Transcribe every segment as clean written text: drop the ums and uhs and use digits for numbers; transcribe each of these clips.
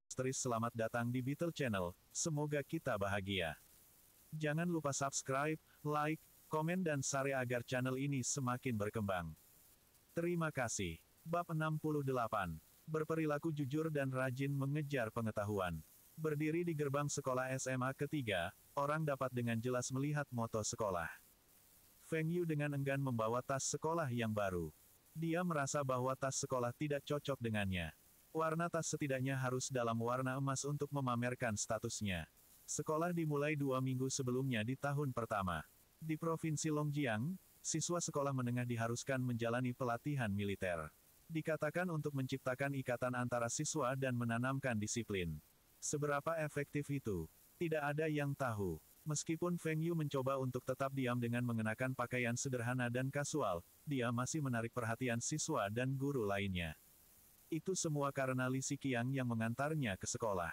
Selamat datang di Beetle Channel, semoga kita bahagia. Jangan lupa subscribe, like, komen dan share agar channel ini semakin berkembang. Terima kasih. Bab 68. Berperilaku jujur dan rajin mengejar pengetahuan. Berdiri di gerbang sekolah SMA ketiga, orang dapat dengan jelas melihat moto sekolah. Feng Yu dengan enggan membawa tas sekolah yang baru. Dia merasa bahwa tas sekolah tidak cocok dengannya. Warna tas setidaknya harus dalam warna emas untuk memamerkan statusnya. Sekolah dimulai 2 minggu sebelumnya di tahun pertama. Di Provinsi Longjiang, siswa sekolah menengah diharuskan menjalani pelatihan militer. Dikatakan untuk menciptakan ikatan antara siswa dan menanamkan disiplin. Seberapa efektif itu? Tidak ada yang tahu. Meskipun Feng Yu mencoba untuk tetap diam dengan mengenakan pakaian sederhana dan kasual, dia masih menarik perhatian siswa dan guru lainnya. Itu semua karena Li Siqiang yang mengantarnya ke sekolah.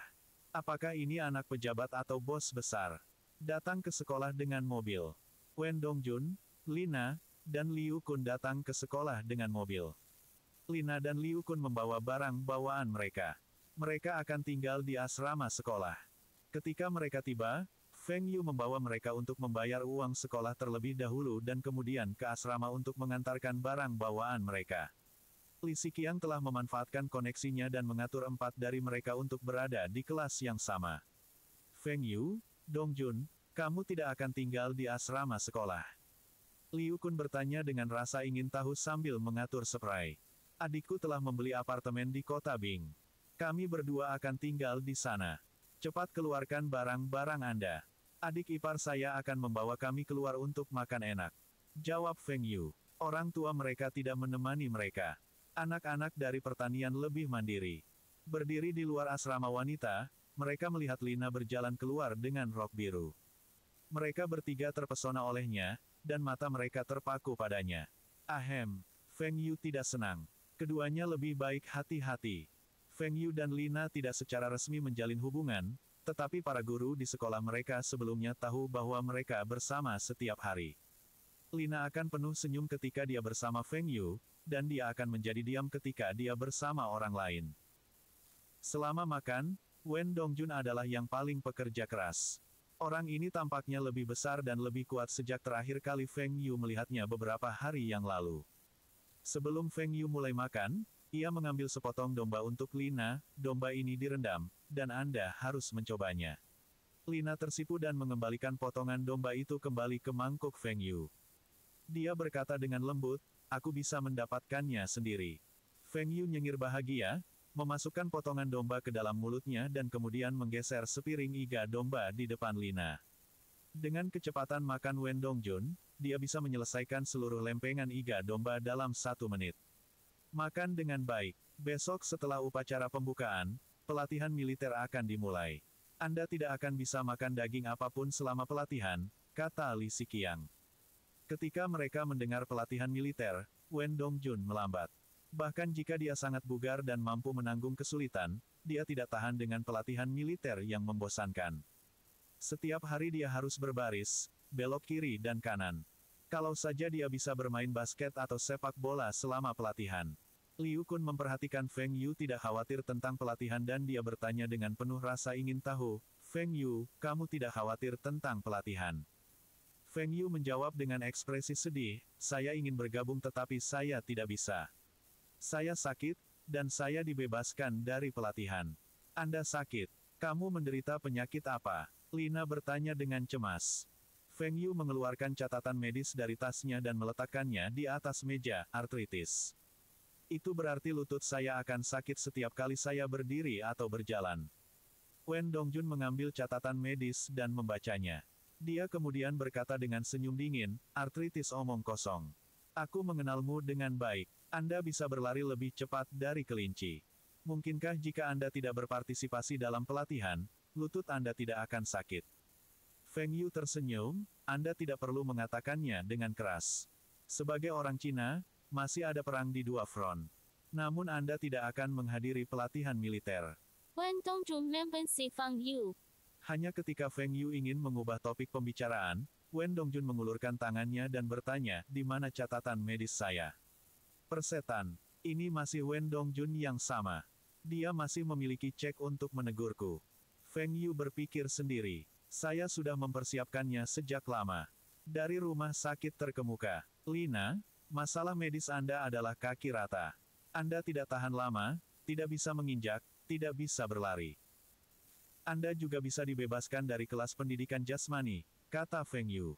Apakah ini anak pejabat atau bos besar? Datang ke sekolah dengan mobil. Wen Dongjun, Lina, dan Liu Kun datang ke sekolah dengan mobil. Lina dan Liu Kun membawa barang bawaan mereka. Mereka akan tinggal di asrama sekolah. Ketika mereka tiba, Feng Yu membawa mereka untuk membayar uang sekolah terlebih dahulu dan kemudian ke asrama untuk mengantarkan barang bawaan mereka. Li Siqiang telah memanfaatkan koneksinya dan mengatur 4 dari mereka untuk berada di kelas yang sama. Feng Yu, Dongjun, kamu tidak akan tinggal di asrama sekolah. Liu Kun bertanya dengan rasa ingin tahu sambil mengatur spray. Adikku telah membeli apartemen di kota Bing. Kami berdua akan tinggal di sana. Cepat keluarkan barang-barang Anda. Adik ipar saya akan membawa kami keluar untuk makan enak. Jawab Feng Yu. Orang tua mereka tidak menemani mereka. Anak-anak dari pertanian lebih mandiri. Berdiri di luar asrama wanita, mereka melihat Lina berjalan keluar dengan rok biru. Mereka bertiga terpesona olehnya, dan mata mereka terpaku padanya. Ahem, Feng Yu tidak senang. Keduanya lebih baik hati-hati. Feng Yu dan Lina tidak secara resmi menjalin hubungan, tetapi para guru di sekolah mereka sebelumnya tahu bahwa mereka bersama setiap hari. Lina akan penuh senyum ketika dia bersama Feng Yu, dan dia akan menjadi diam ketika dia bersama orang lain. Selama makan, Wen Dongjun adalah yang paling pekerja keras. Orang ini tampaknya lebih besar dan lebih kuat sejak terakhir kali Feng Yu melihatnya beberapa hari yang lalu. Sebelum Feng Yu mulai makan, ia mengambil sepotong domba untuk Lina. Domba ini direndam, dan Anda harus mencobanya. Lina tersipu dan mengembalikan potongan domba itu kembali ke mangkuk Feng Yu. Dia berkata dengan lembut, aku bisa mendapatkannya sendiri. Feng Yu nyengir bahagia, memasukkan potongan domba ke dalam mulutnya dan kemudian menggeser sepiring iga domba di depan Lina. Dengan kecepatan makan Wen Dongjun, dia bisa menyelesaikan seluruh lempengan iga domba dalam 1 menit. Makan dengan baik. Besok setelah upacara pembukaan, pelatihan militer akan dimulai. Anda tidak akan bisa makan daging apapun selama pelatihan, kata Li Siqiang. Ketika mereka mendengar pelatihan militer, Wen Dongjun melambat. Bahkan jika dia sangat bugar dan mampu menanggung kesulitan, dia tidak tahan dengan pelatihan militer yang membosankan. Setiap hari dia harus berbaris, belok kiri dan kanan. Kalau saja dia bisa bermain basket atau sepak bola selama pelatihan. Liu Kun memperhatikan Feng Yu tidak khawatir tentang pelatihan dan dia bertanya dengan penuh rasa ingin tahu, Feng Yu, kamu tidak khawatir tentang pelatihan? Feng Yu menjawab dengan ekspresi sedih, saya ingin bergabung tetapi saya tidak bisa. Saya sakit, dan saya dibebaskan dari pelatihan. Anda sakit. Kamu menderita penyakit apa? Lina bertanya dengan cemas. Feng Yu mengeluarkan catatan medis dari tasnya dan meletakkannya di atas meja, artritis. Itu berarti lutut saya akan sakit setiap kali saya berdiri atau berjalan. Wen Dongjun mengambil catatan medis dan membacanya. Dia kemudian berkata dengan senyum dingin, artritis omong kosong. Aku mengenalmu dengan baik. Anda bisa berlari lebih cepat dari kelinci. Mungkinkah jika Anda tidak berpartisipasi dalam pelatihan, lutut Anda tidak akan sakit? Feng Yu tersenyum, Anda tidak perlu mengatakannya dengan keras. Sebagai orang Cina, masih ada perang di 2 front. Namun Anda tidak akan menghadiri pelatihan militer. Wen Dongjun membenci Feng Yu. Hanya ketika Feng Yu ingin mengubah topik pembicaraan, Wen Dongjun mengulurkan tangannya dan bertanya, di mana catatan medis saya? Persetan. Ini masih Wen Dongjun yang sama. Dia masih memiliki cek untuk menegurku. Feng Yu berpikir sendiri. Saya sudah mempersiapkannya sejak lama. Dari rumah sakit terkemuka. Lina, masalah medis Anda adalah kaki rata. Anda tidak tahan lama, tidak bisa menginjak, tidak bisa berlari. Anda juga bisa dibebaskan dari kelas pendidikan jasmani, kata Feng Yu.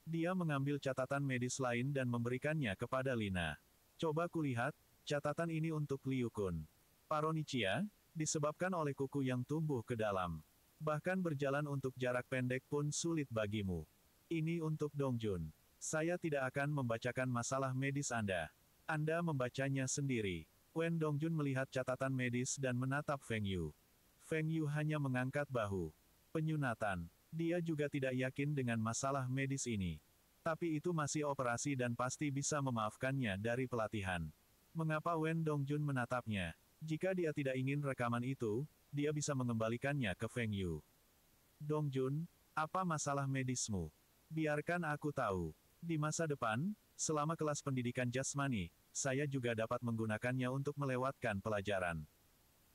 Dia mengambil catatan medis lain dan memberikannya kepada Lina. Coba kulihat, catatan ini untuk Liu Kun. Paronychia, disebabkan oleh kuku yang tumbuh ke dalam. Bahkan berjalan untuk jarak pendek pun sulit bagimu. Ini untuk Dongjun. Saya tidak akan membacakan masalah medis Anda. Anda membacanya sendiri. Wen Dongjun melihat catatan medis dan menatap Feng Yu. Feng Yu hanya mengangkat bahu. Penyunatan. Dia juga tidak yakin dengan masalah medis ini. Tapi itu masih operasi dan pasti bisa memaafkannya dari pelatihan. Mengapa Wen Dongjun menatapnya? Jika dia tidak ingin rekaman itu, dia bisa mengembalikannya ke Feng Yu. Dongjun, apa masalah medismu? Biarkan aku tahu. Di masa depan, selama kelas pendidikan jasmani, saya juga dapat menggunakannya untuk melewatkan pelajaran.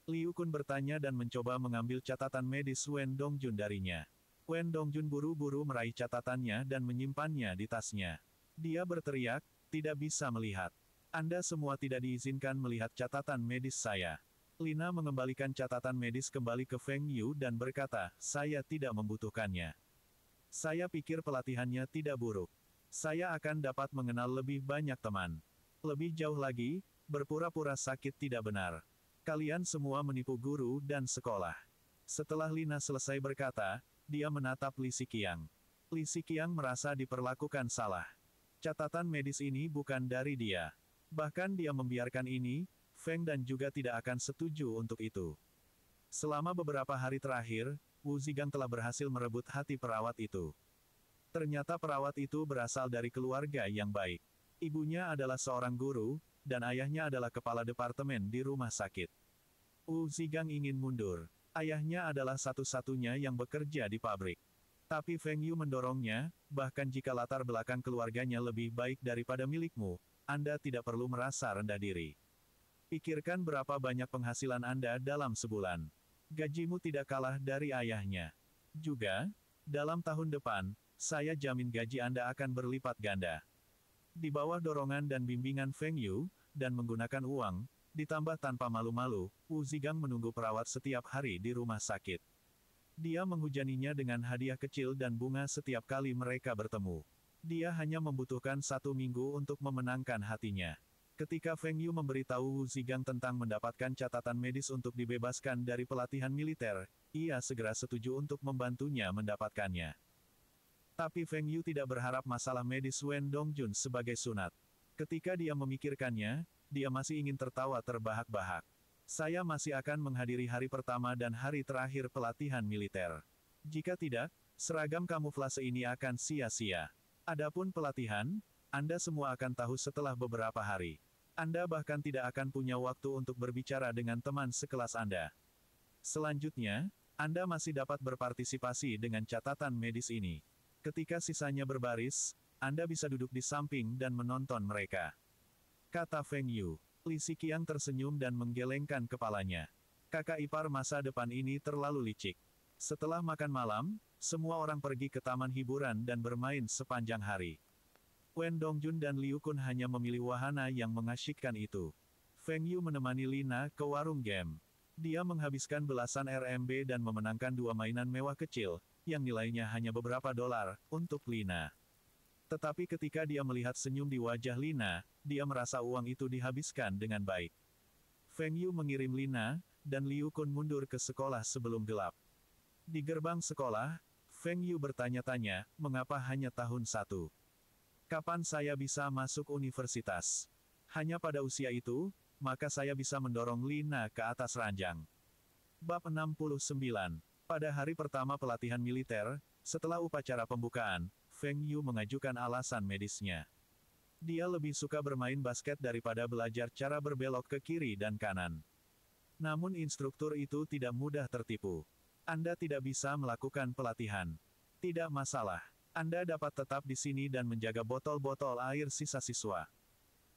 Liu Kun bertanya dan mencoba mengambil catatan medis Wen Dongjun darinya. Wen Dongjun buru-buru meraih catatannya dan menyimpannya di tasnya. Dia berteriak, tidak bisa melihat. Anda semua tidak diizinkan melihat catatan medis saya. Lina mengembalikan catatan medis kembali ke Feng Yu dan berkata, saya tidak membutuhkannya. Saya pikir pelatihannya tidak buruk. Saya akan dapat mengenal lebih banyak teman. Lebih jauh lagi, berpura-pura sakit tidak benar. Kalian semua menipu guru dan sekolah. Setelah Lina selesai berkata, dia menatap Li Siqiang. Li Siqiang merasa diperlakukan salah. Catatan medis ini bukan dari dia. Bahkan dia membiarkan ini, Feng dan juga tidak akan setuju untuk itu. Selama beberapa hari terakhir, Wu Zigang telah berhasil merebut hati perawat itu. Ternyata perawat itu berasal dari keluarga yang baik. Ibunya adalah seorang guru, dan ayahnya adalah kepala departemen di rumah sakit. Wu Zigang ingin mundur. Ayahnya adalah satu-satunya yang bekerja di pabrik. Tapi Feng Yu mendorongnya, bahkan jika latar belakang keluarganya lebih baik daripada milikmu, Anda tidak perlu merasa rendah diri. Pikirkan berapa banyak penghasilan Anda dalam sebulan. Gajimu tidak kalah dari ayahnya. Juga, dalam tahun depan, saya jamin gaji Anda akan berlipat ganda. Di bawah dorongan dan bimbingan Feng Yu, dan menggunakan uang, ditambah tanpa malu-malu, Wu Zigang menunggu perawat setiap hari di rumah sakit. Dia menghujaninya dengan hadiah kecil dan bunga setiap kali mereka bertemu. Dia hanya membutuhkan 1 minggu untuk memenangkan hatinya. Ketika Feng Yu memberitahu Wu Zigang tentang mendapatkan catatan medis untuk dibebaskan dari pelatihan militer, ia segera setuju untuk membantunya mendapatkannya. Tapi Feng Yu tidak berharap masalah medis Wen Dongjun sebagai sunat. Ketika dia memikirkannya, dia masih ingin tertawa terbahak-bahak. Saya masih akan menghadiri hari pertama dan hari terakhir pelatihan militer. Jika tidak, seragam kamuflase ini akan sia-sia. Adapun pelatihan, Anda semua akan tahu setelah beberapa hari. Anda bahkan tidak akan punya waktu untuk berbicara dengan teman sekelas Anda. Selanjutnya, Anda masih dapat berpartisipasi dengan catatan medis ini. Ketika sisanya berbaris, Anda bisa duduk di samping dan menonton mereka. Kata Feng Yu. Li Siqiang tersenyum dan menggelengkan kepalanya. Kakak ipar masa depan ini terlalu licik. Setelah makan malam, semua orang pergi ke taman hiburan dan bermain sepanjang hari. Wen Dongjun dan Liu Kun hanya memilih wahana yang mengasyikkan itu. Feng Yu menemani Lina ke warung game. Dia menghabiskan belasan RMB dan memenangkan 2 mainan mewah kecil, yang nilainya hanya beberapa dolar, untuk Lina. Tetapi ketika dia melihat senyum di wajah Lina, dia merasa uang itu dihabiskan dengan baik. Feng Yu mengirim Lina, dan Liu Kun mundur ke sekolah sebelum gelap. Di gerbang sekolah, Feng Yu bertanya-tanya, mengapa hanya tahun 1? Kapan saya bisa masuk universitas? Hanya pada usia itu, maka saya bisa mendorong Lina ke atas ranjang. Bab 69. Pada hari pertama pelatihan militer, setelah upacara pembukaan, Feng Yu mengajukan alasan medisnya. Dia lebih suka bermain basket daripada belajar cara berbelok ke kiri dan kanan. Namun instruktur itu tidak mudah tertipu. Anda tidak bisa melakukan pelatihan. Tidak masalah. Anda dapat tetap di sini dan menjaga botol-botol air sisa siswa.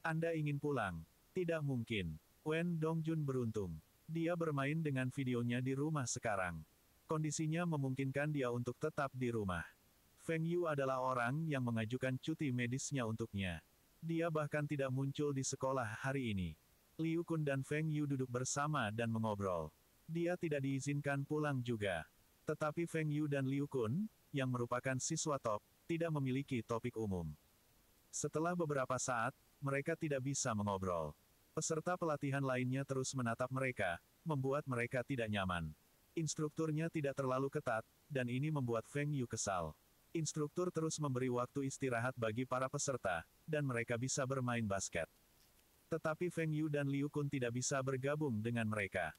Anda ingin pulang? Tidak mungkin. Wen Dongjun beruntung. Dia bermain dengan videonya di rumah sekarang. Kondisinya memungkinkan dia untuk tetap di rumah. Feng Yu adalah orang yang mengajukan cuti medisnya untuknya. Dia bahkan tidak muncul di sekolah hari ini. Liu Kun dan Feng Yu duduk bersama dan mengobrol. Dia tidak diizinkan pulang juga. Tetapi Feng Yu dan Liu Kun, yang merupakan siswa top, tidak memiliki topik umum. Setelah beberapa saat, mereka tidak bisa mengobrol. Peserta pelatihan lainnya terus menatap mereka, membuat mereka tidak nyaman. Instrukturnya tidak terlalu ketat, dan ini membuat Feng Yu kesal. Instruktur terus memberi waktu istirahat bagi para peserta, dan mereka bisa bermain basket. Tetapi Feng Yu dan Liu Kun tidak bisa bergabung dengan mereka.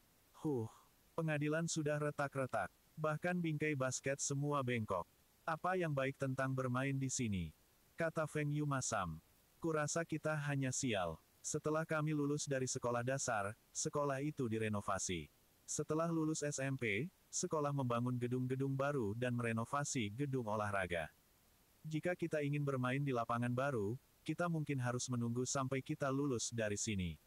Pengadilan sudah retak-retak. Bahkan bingkai basket semua bengkok. Apa yang baik tentang bermain di sini? Kata Feng Yu masam. Kurasa kita hanya sial. Setelah kami lulus dari sekolah dasar, sekolah itu direnovasi. Setelah lulus SMP, sekolah membangun gedung-gedung baru dan merenovasi gedung olahraga. Jika kita ingin bermain di lapangan baru, kita mungkin harus menunggu sampai kita lulus dari sini.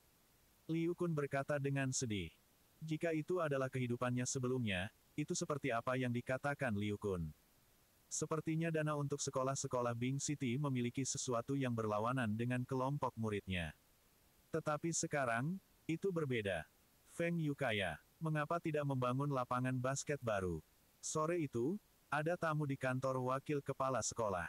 Liu Kun berkata dengan sedih. Jika itu adalah kehidupannya sebelumnya, itu seperti apa yang dikatakan Liu Kun. Sepertinya dana untuk sekolah-sekolah Bing City memiliki sesuatu yang berlawanan dengan kelompok muridnya. Tetapi sekarang, itu berbeda. Feng Yu kaya. Mengapa tidak membangun lapangan basket baru? Sore itu, ada tamu di kantor wakil kepala sekolah.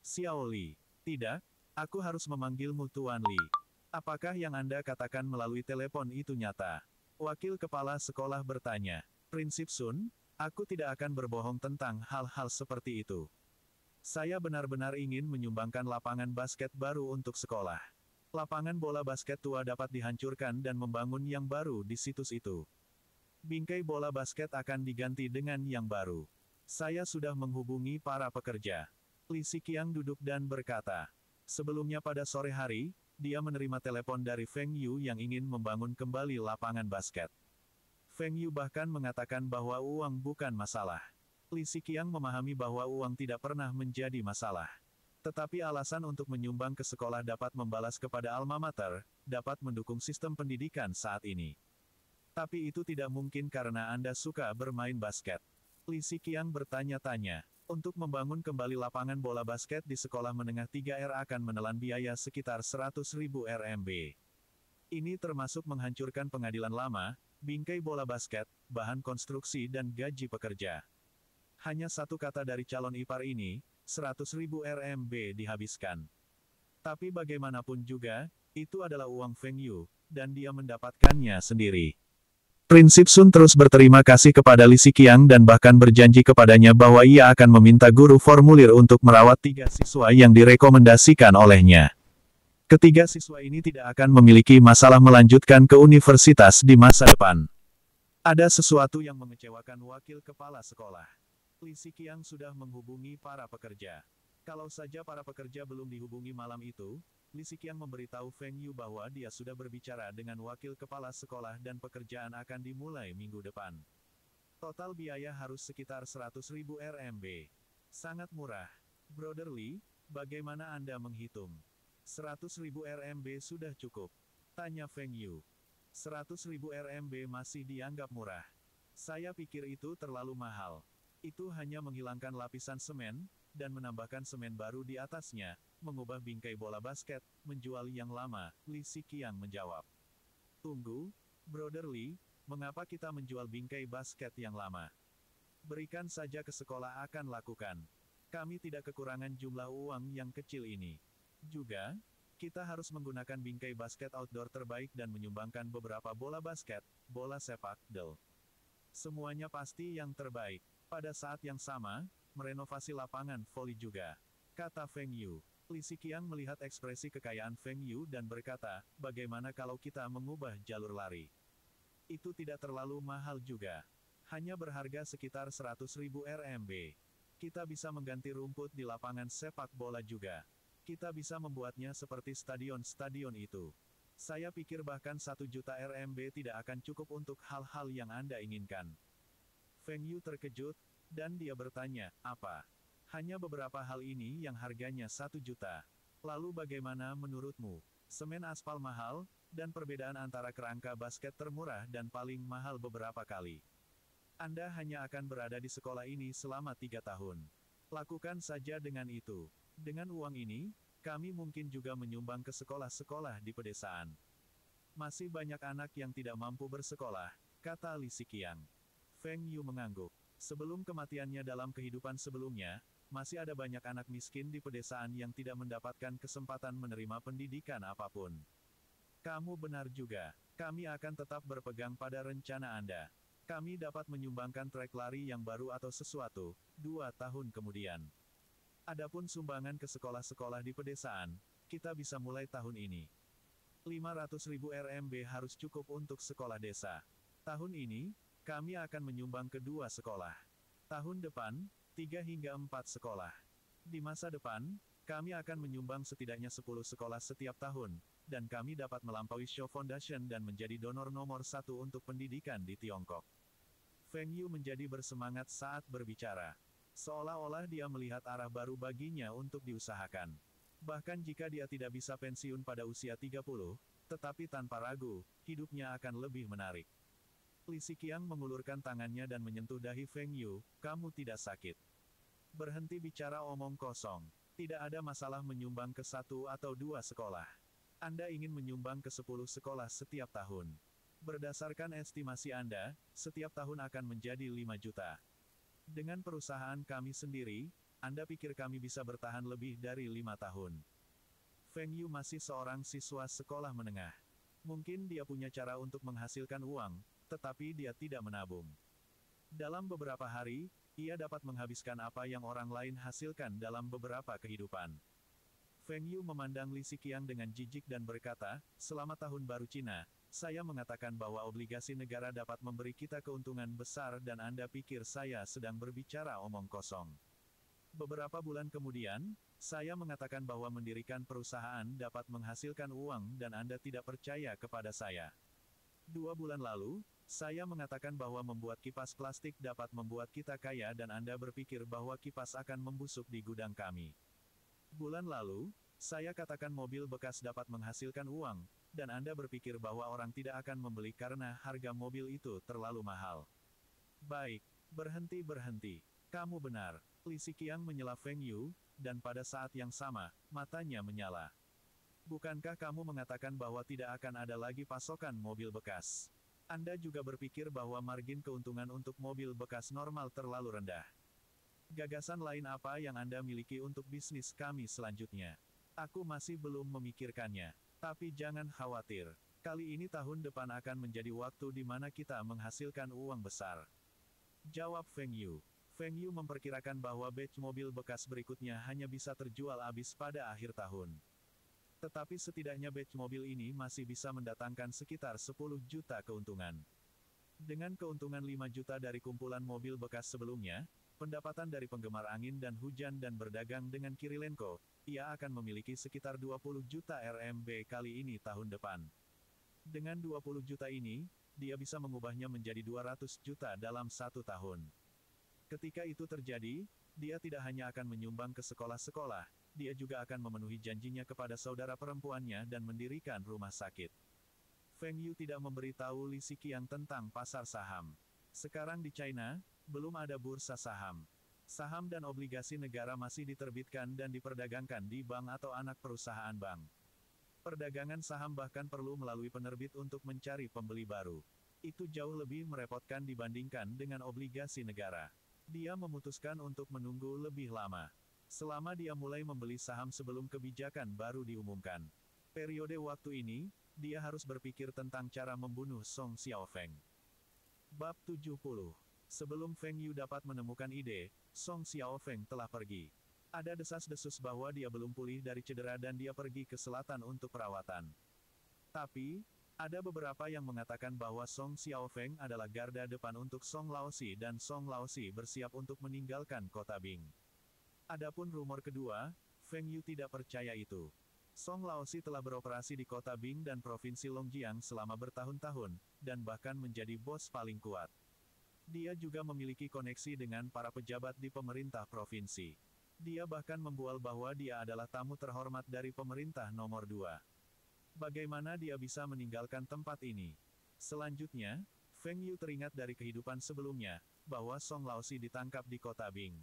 Xiao Li. Tidak, aku harus memanggilmu Tuan Li. Apakah yang Anda katakan melalui telepon itu nyata? Wakil kepala sekolah bertanya. Prinsip Sun, aku tidak akan berbohong tentang hal-hal seperti itu. Saya benar-benar ingin menyumbangkan lapangan basket baru untuk sekolah. Lapangan bola basket tua dapat dihancurkan dan membangun yang baru di situs itu. Bingkai bola basket akan diganti dengan yang baru. Saya sudah menghubungi para pekerja. Li Siqiang duduk dan berkata. Sebelumnya pada sore hari, dia menerima telepon dari Feng Yu yang ingin membangun kembali lapangan basket. Feng Yu bahkan mengatakan bahwa uang bukan masalah. Li Siqiang memahami bahwa uang tidak pernah menjadi masalah. Tetapi alasan untuk menyumbang ke sekolah dapat membalas kepada alma mater, dapat mendukung sistem pendidikan saat ini. Tapi itu tidak mungkin karena Anda suka bermain basket. Li Siqiang bertanya-tanya. Untuk membangun kembali lapangan bola basket di sekolah menengah 3R akan menelan biaya sekitar 100.000 RMB. Ini termasuk menghancurkan pengadilan lama, bingkai bola basket, bahan konstruksi dan gaji pekerja. Hanya satu kata dari calon ipar ini, 100.000 RMB dihabiskan. Tapi bagaimanapun juga, itu adalah uang Feng Yu, dan dia mendapatkannya sendiri. Prinsip Sun terus berterima kasih kepada Li Siqiang dan bahkan berjanji kepadanya bahwa ia akan meminta guru formulir untuk merawat 3 siswa yang direkomendasikan olehnya. Ketiga siswa ini tidak akan memiliki masalah melanjutkan ke universitas di masa depan. Ada sesuatu yang mengecewakan wakil kepala sekolah. Li Siqiang sudah menghubungi para pekerja. Kalau saja para pekerja belum dihubungi malam itu, Li Siqiang memberitahu Feng Yu bahwa dia sudah berbicara dengan wakil kepala sekolah dan pekerjaan akan dimulai minggu depan. Total biaya harus sekitar 100.000 RMB. Sangat murah. Brother Li, bagaimana Anda menghitung? 100.000 RMB sudah cukup. Tanya Feng Yu. 100.000 RMB masih dianggap murah. Saya pikir itu terlalu mahal. Itu hanya menghilangkan lapisan semen, dan menambahkan semen baru di atasnya, mengubah bingkai bola basket, menjual yang lama, Li Siqiang menjawab. Tunggu, Brother Li, mengapa kita menjual bingkai basket yang lama? Berikan saja ke sekolah akan lakukan. Kami tidak kekurangan jumlah uang yang kecil ini. Juga, kita harus menggunakan bingkai basket outdoor terbaik dan menyumbangkan beberapa bola basket, bola sepak, semuanya pasti yang terbaik. Pada saat yang sama, merenovasi lapangan voli juga. Kata Feng Yu. Li Siqiang melihat ekspresi kekayaan Feng Yu dan berkata, bagaimana kalau kita mengubah jalur lari? Itu tidak terlalu mahal juga. Hanya berharga sekitar 100.000 RMB. Kita bisa mengganti rumput di lapangan sepak bola juga. Kita bisa membuatnya seperti stadion-stadion itu. Saya pikir bahkan 1 juta RMB tidak akan cukup untuk hal-hal yang Anda inginkan. Feng Yu terkejut, dan dia bertanya, apa? Hanya beberapa hal ini yang harganya 1 juta. Lalu bagaimana menurutmu? Semen aspal mahal, Dan perbedaan antara kerangka basket termurah dan paling mahal beberapa kali. Anda hanya akan berada di sekolah ini selama 3 tahun. Lakukan saja dengan itu. Dengan uang ini, kami mungkin juga menyumbang ke sekolah-sekolah di pedesaan. Masih banyak anak yang tidak mampu bersekolah, kata Li Xiqiang. Feng Yu mengangguk. Sebelum kematiannya dalam kehidupan sebelumnya, masih ada banyak anak miskin di pedesaan yang tidak mendapatkan kesempatan menerima pendidikan apapun. Kamu benar juga. Kami akan tetap berpegang pada rencana Anda. Kami dapat menyumbangkan trek lari yang baru atau sesuatu, 2 tahun kemudian. Adapun sumbangan ke sekolah-sekolah di pedesaan, kita bisa mulai tahun ini. 500.000 RMB harus cukup untuk sekolah desa. Tahun ini, kami akan menyumbang ke 2 sekolah. Tahun depan, 3 hingga 4 sekolah. Di masa depan, kami akan menyumbang setidaknya 10 sekolah setiap tahun, dan kami dapat melampaui Shaw Foundation dan menjadi donor nomor 1 untuk pendidikan di Tiongkok. Feng Yu menjadi bersemangat saat berbicara. Seolah-olah dia melihat arah baru baginya untuk diusahakan. Bahkan jika dia tidak bisa pensiun pada usia 30, tetapi tanpa ragu, hidupnya akan lebih menarik. Li Xiqiang mengulurkan tangannya dan menyentuh dahi Feng Yu, kamu tidak sakit. Berhenti bicara omong kosong. Tidak ada masalah menyumbang ke 1 atau 2 sekolah. Anda ingin menyumbang ke 10 sekolah setiap tahun. Berdasarkan estimasi Anda, setiap tahun akan menjadi 5 juta. Dengan perusahaan kami sendiri, Anda pikir kami bisa bertahan lebih dari 5 tahun. Feng Yu masih seorang siswa sekolah menengah. Mungkin dia punya cara untuk menghasilkan uang, tetapi dia tidak menabung. Dalam beberapa hari, ia dapat menghabiskan apa yang orang lain hasilkan dalam beberapa kehidupan. Feng Yu memandang Li Xiqiang dengan jijik dan berkata, "Selamat Tahun Baru Cina, saya mengatakan bahwa obligasi negara dapat memberi kita keuntungan besar dan Anda pikir saya sedang berbicara omong kosong." Beberapa bulan kemudian, saya mengatakan bahwa mendirikan perusahaan dapat menghasilkan uang dan Anda tidak percaya kepada saya. 2 bulan lalu, saya mengatakan bahwa membuat kipas plastik dapat membuat kita kaya dan Anda berpikir bahwa kipas akan membusuk di gudang kami. Bulan lalu, saya katakan mobil bekas dapat menghasilkan uang, dan Anda berpikir bahwa orang tidak akan membeli karena harga mobil itu terlalu mahal. Baik, berhenti. Kamu benar. Li Xiqiang menyela Feng Yu, dan pada saat yang sama, matanya menyala. Bukankah kamu mengatakan bahwa tidak akan ada lagi pasokan mobil bekas? Anda juga berpikir bahwa margin keuntungan untuk mobil bekas normal terlalu rendah. Gagasan lain apa yang Anda miliki untuk bisnis kami selanjutnya? Aku masih belum memikirkannya. Tapi jangan khawatir. Kali ini tahun depan akan menjadi waktu di mana kita menghasilkan uang besar. Jawab Feng Yu. Feng Yu memperkirakan bahwa batch mobil bekas berikutnya hanya bisa terjual habis pada akhir tahun. Tetapi setidaknya batch mobil ini masih bisa mendatangkan sekitar 10 juta keuntungan. Dengan keuntungan 5 juta dari kumpulan mobil bekas sebelumnya, pendapatan dari penggemar angin dan hujan dan berdagang dengan Kirilenko, ia akan memiliki sekitar 20 juta RMB kali ini tahun depan. Dengan 20 juta ini, dia bisa mengubahnya menjadi 200 juta dalam 1 tahun. Ketika itu terjadi, dia tidak hanya akan menyumbang ke sekolah-sekolah, dia juga akan memenuhi janjinya kepada saudara perempuannya dan mendirikan rumah sakit. Feng Yu tidak memberitahu Li Xiqiang tentang pasar saham. Sekarang di China, belum ada bursa saham. Saham dan obligasi negara masih diterbitkan dan diperdagangkan di bank atau anak perusahaan bank. Perdagangan saham bahkan perlu melalui penerbit untuk mencari pembeli baru. Itu jauh lebih merepotkan dibandingkan dengan obligasi negara. Dia memutuskan untuk menunggu lebih lama. Selama dia mulai membeli saham sebelum kebijakan baru diumumkan. Periode waktu ini, dia harus berpikir tentang cara membunuh Song Xiaofeng. Bab 70. Sebelum Feng Yu dapat menemukan ide, Song Xiaofeng telah pergi. Ada desas-desus bahwa dia belum pulih dari cedera dan dia pergi ke selatan untuk perawatan. Tapi, ada beberapa yang mengatakan bahwa Song Xiaofeng adalah garda depan untuk Song Laozi dan Song Laozi bersiap untuk meninggalkan kota Bing. Adapun rumor kedua, Feng Yu tidak percaya itu. Song Laozi telah beroperasi di kota Bing dan provinsi Longjiang selama bertahun-tahun, dan bahkan menjadi bos paling kuat. Dia juga memiliki koneksi dengan para pejabat di pemerintah provinsi. Dia bahkan membual bahwa dia adalah tamu terhormat dari pemerintah nomor 2. Bagaimana dia bisa meninggalkan tempat ini? Selanjutnya, Feng Yu teringat dari kehidupan sebelumnya, bahwa Song Laosi ditangkap di kota Bing.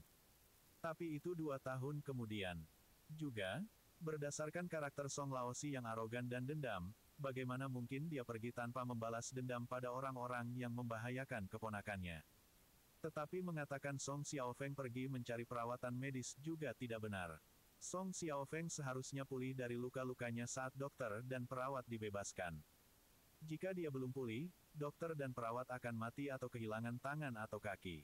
Tapi itu 2 tahun kemudian. Juga, berdasarkan karakter Song Laosi yang arogan dan dendam, bagaimana mungkin dia pergi tanpa membalas dendam pada orang-orang yang membahayakan keponakannya. Tetapi mengatakan Song Xiaofeng pergi mencari perawatan medis juga tidak benar. Song Xiaofeng seharusnya pulih dari luka-lukanya saat dokter dan perawat dibebaskan. Jika dia belum pulih, dokter dan perawat akan mati atau kehilangan tangan atau kaki.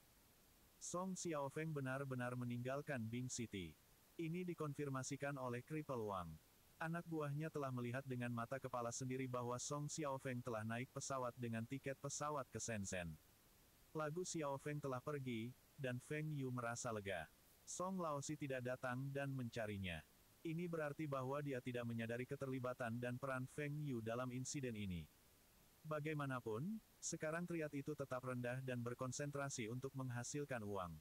Song Xiaofeng benar-benar meninggalkan Bing City. Ini dikonfirmasikan oleh Cripple Wang. Anak buahnya telah melihat dengan mata kepala sendiri bahwa Song Xiaofeng telah naik pesawat dengan tiket pesawat ke Shenzhen. Lagu Xiaofeng telah pergi, dan Feng Yu merasa lega. Song Laosi tidak datang dan mencarinya. Ini berarti bahwa dia tidak menyadari keterlibatan dan peran Feng Yu dalam insiden ini. Bagaimanapun, sekarang triad itu tetap rendah dan berkonsentrasi untuk menghasilkan uang.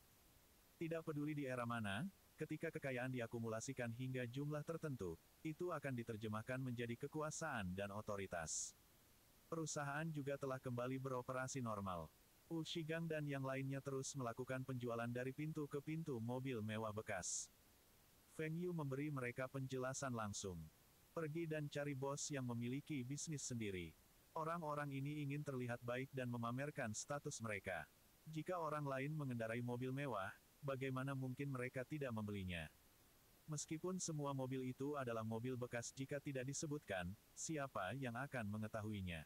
Tidak peduli di era mana, ketika kekayaan diakumulasikan hingga jumlah tertentu, itu akan diterjemahkan menjadi kekuasaan dan otoritas. Perusahaan juga telah kembali beroperasi normal. Wu Shigang dan yang lainnya terus melakukan penjualan dari pintu ke pintu mobil mewah bekas. Feng Yu memberi mereka penjelasan langsung. Pergi dan cari bos yang memiliki bisnis sendiri. Orang-orang ini ingin terlihat baik dan memamerkan status mereka. Jika orang lain mengendarai mobil mewah, bagaimana mungkin mereka tidak membelinya? Meskipun semua mobil itu adalah mobil bekas jika tidak disebutkan, siapa yang akan mengetahuinya?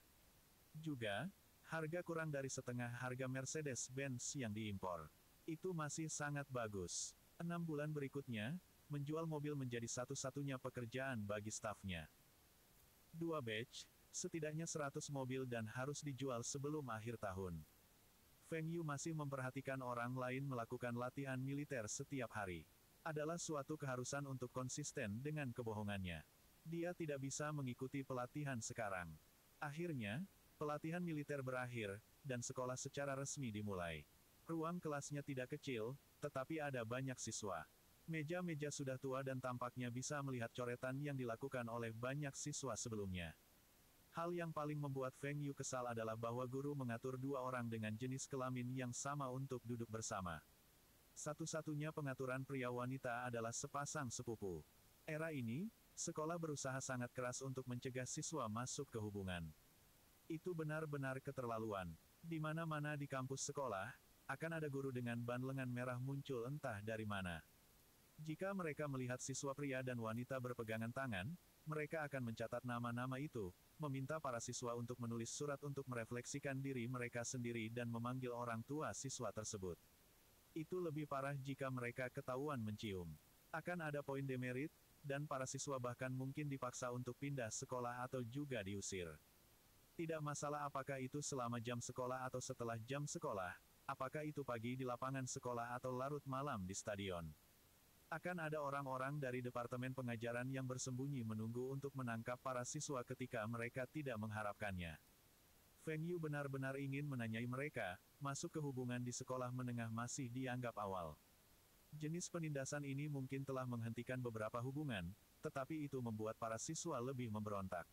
Juga, harga kurang dari setengah harga Mercedes-Benz yang diimpor. Itu masih sangat bagus. 6 bulan berikutnya, menjual mobil menjadi satu-satunya pekerjaan bagi stafnya. 2 batch, setidaknya 100 mobil dan harus dijual sebelum akhir tahun. Feng Yu masih memperhatikan orang lain melakukan latihan militer setiap hari. Adalah suatu keharusan untuk konsisten dengan kebohongannya. Dia tidak bisa mengikuti pelatihan sekarang. Akhirnya, pelatihan militer berakhir, dan sekolah secara resmi dimulai. Ruang kelasnya tidak kecil, tetapi ada banyak siswa. Meja-meja sudah tua dan tampaknya bisa melihat coretan yang dilakukan oleh banyak siswa sebelumnya. Hal yang paling membuat Feng Yu kesal adalah bahwa guru mengatur 2 orang dengan jenis kelamin yang sama untuk duduk bersama. Satu-satunya pengaturan pria-wanita adalah sepasang sepupu. Era ini, sekolah berusaha sangat keras untuk mencegah siswa masuk ke hubungan. Itu benar-benar keterlaluan. Di mana-mana di kampus sekolah, akan ada guru dengan ban lengan merah muncul entah dari mana. Jika mereka melihat siswa pria dan wanita berpegangan tangan, mereka akan mencatat nama-nama itu, meminta para siswa untuk menulis surat untuk merefleksikan diri mereka sendiri dan memanggil orang tua siswa tersebut. Itu lebih parah jika mereka ketahuan mencium. Akan ada poin demerit, dan para siswa bahkan mungkin dipaksa untuk pindah sekolah atau juga diusir. Tidak masalah apakah itu selama jam sekolah atau setelah jam sekolah, apakah itu pagi di lapangan sekolah atau larut malam di stadion. Akan ada orang-orang dari departemen pengajaran yang bersembunyi menunggu untuk menangkap para siswa ketika mereka tidak mengharapkannya. Feng Yu benar-benar ingin menanyai mereka, masuk ke hubungan di sekolah menengah masih dianggap awal. Jenis penindasan ini mungkin telah menghentikan beberapa hubungan, tetapi itu membuat para siswa lebih memberontak.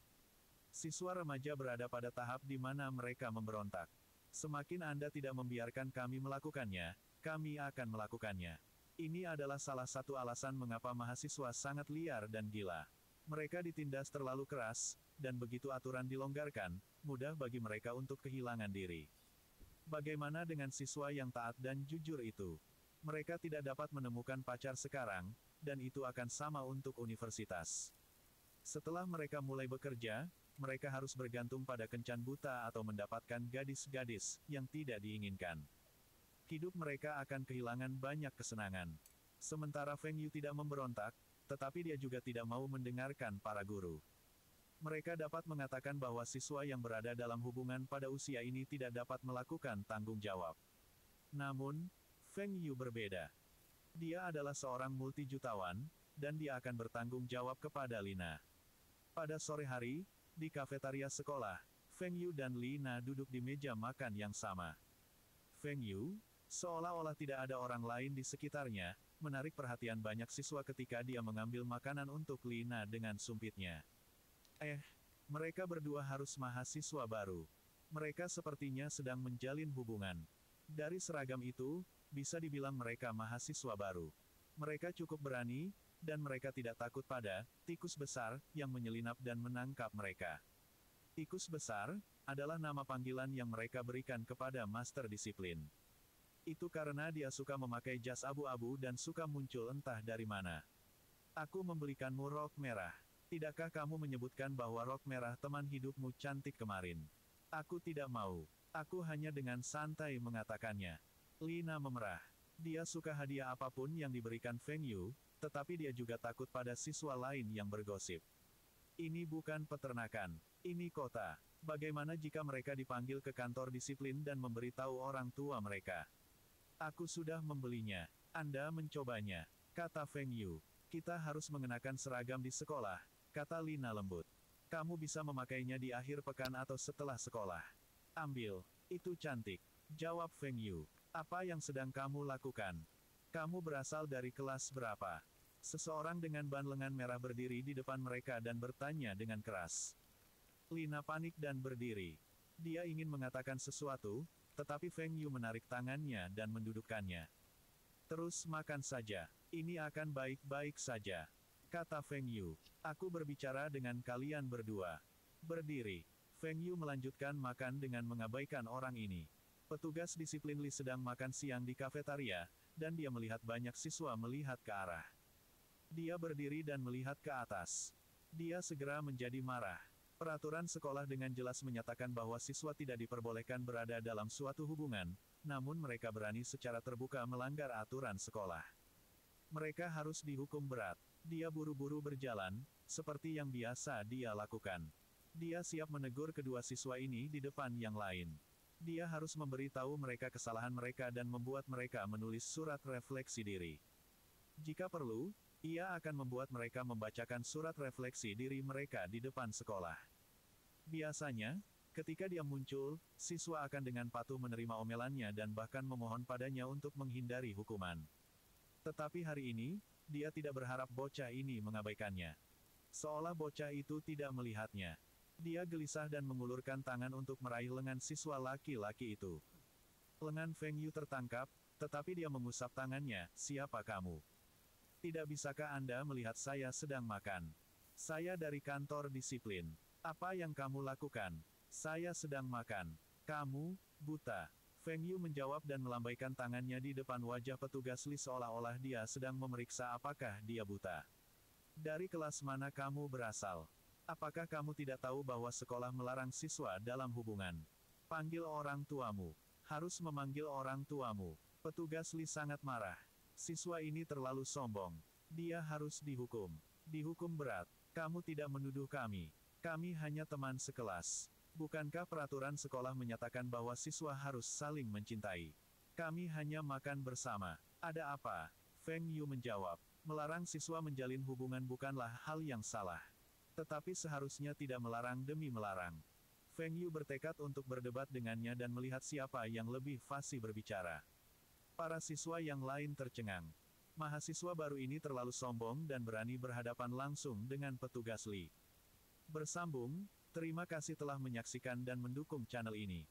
Siswa remaja berada pada tahap di mana mereka memberontak. Semakin Anda tidak membiarkan kami melakukannya, kami akan melakukannya. Ini adalah salah satu alasan mengapa mahasiswa sangat liar dan gila. Mereka ditindas terlalu keras, dan begitu aturan dilonggarkan, mudah bagi mereka untuk kehilangan diri. Bagaimana dengan siswa yang taat dan jujur itu? Mereka tidak dapat menemukan pacar sekarang, dan itu akan sama untuk universitas. Setelah mereka mulai bekerja, mereka harus bergantung pada kencan buta atau mendapatkan gadis-gadis yang tidak diinginkan. Hidup mereka akan kehilangan banyak kesenangan. Sementara Feng Yu tidak memberontak, tetapi dia juga tidak mau mendengarkan para guru. Mereka dapat mengatakan bahwa siswa yang berada dalam hubungan pada usia ini tidak dapat melakukan tanggung jawab. Namun, Feng Yu berbeda. Dia adalah seorang multijutawan, dan dia akan bertanggung jawab kepada Lina. Pada sore hari, di kafetaria sekolah, Feng Yu dan Lina duduk di meja makan yang sama. Feng Yu, seolah-olah tidak ada orang lain di sekitarnya, menarik perhatian banyak siswa ketika dia mengambil makanan untuk Lina dengan sumpitnya. Mereka berdua harus mahasiswa baru. Mereka sepertinya sedang menjalin hubungan. Dari seragam itu, bisa dibilang mereka mahasiswa baru. Mereka cukup berani, dan mereka tidak takut pada tikus besar yang menyelinap dan menangkap mereka. Tikus besar adalah nama panggilan yang mereka berikan kepada master disiplin. Itu karena dia suka memakai jas abu-abu dan suka muncul entah dari mana. Aku membelikanmu rok merah. Tidakkah kamu menyebutkan bahwa rok merah teman hidupmu cantik kemarin? Aku tidak mau. Aku hanya dengan santai mengatakannya. Lina memerah. Dia suka hadiah apapun yang diberikan Feng Yu, tetapi dia juga takut pada siswa lain yang bergosip. Ini bukan peternakan. Ini kota. Bagaimana jika mereka dipanggil ke kantor disiplin dan memberitahu orang tua mereka? Aku sudah membelinya. Anda mencobanya, kata Feng Yu. Kita harus mengenakan seragam di sekolah, kata Lina lembut. Kamu bisa memakainya di akhir pekan atau setelah sekolah. Ambil. Itu cantik, jawab Feng Yu. Apa yang sedang kamu lakukan? Kamu berasal dari kelas berapa? Seseorang dengan ban lengan merah berdiri di depan mereka dan bertanya dengan keras. Lina panik dan berdiri. Dia ingin mengatakan sesuatu, tetapi Feng Yu menarik tangannya dan mendudukkannya. Terus makan saja. Ini akan baik-baik saja, kata Feng Yu. Aku berbicara dengan kalian berdua. Berdiri. Feng Yu melanjutkan makan dengan mengabaikan orang ini. Petugas disiplin Li sedang makan siang di kafetaria, dan dia melihat banyak siswa melihat ke arah. Dia berdiri dan melihat ke atas. Dia segera menjadi marah. Peraturan sekolah dengan jelas menyatakan bahwa siswa tidak diperbolehkan berada dalam suatu hubungan, namun mereka berani secara terbuka melanggar aturan sekolah. Mereka harus dihukum berat. Dia buru-buru berjalan, seperti yang biasa dia lakukan. Dia siap menegur kedua siswa ini di depan yang lain. Dia harus memberitahu mereka kesalahan mereka dan membuat mereka menulis surat refleksi diri. Jika perlu, ia akan membuat mereka membacakan surat refleksi diri mereka di depan sekolah. Biasanya, ketika dia muncul, siswa akan dengan patuh menerima omelannya dan bahkan memohon padanya untuk menghindari hukuman. Tetapi hari ini, dia tidak berharap bocah ini mengabaikannya. Seolah bocah itu tidak melihatnya. Dia gelisah dan mengulurkan tangan untuk meraih lengan siswa laki-laki itu. Lengan Feng Yu tertangkap, tetapi dia mengusap tangannya. Siapa kamu? Tidak bisakah Anda melihat saya sedang makan? Saya dari kantor disiplin. Apa yang kamu lakukan? Saya sedang makan. Kamu, buta. Feng Yu menjawab dan melambaikan tangannya di depan wajah petugas Li seolah-olah dia sedang memeriksa apakah dia buta. Dari kelas mana kamu berasal? Apakah kamu tidak tahu bahwa sekolah melarang siswa dalam hubungan? Panggil orang tuamu. Harus memanggil orang tuamu. Petugas Li sangat marah. Siswa ini terlalu sombong. Dia harus dihukum. Dihukum berat. Kamu tidak menuduh kami. Kami hanya teman sekelas. Bukankah peraturan sekolah menyatakan bahwa siswa harus saling mencintai? Kami hanya makan bersama. Ada apa? Feng Yu menjawab. Melarang siswa menjalin hubungan bukanlah hal yang salah. Tetapi seharusnya tidak melarang demi melarang. Feng Yu bertekad untuk berdebat dengannya dan melihat siapa yang lebih fasih berbicara. Para siswa yang lain tercengang. Mahasiswa baru ini terlalu sombong dan berani berhadapan langsung dengan petugas Li. Bersambung, terima kasih telah menyaksikan dan mendukung channel ini.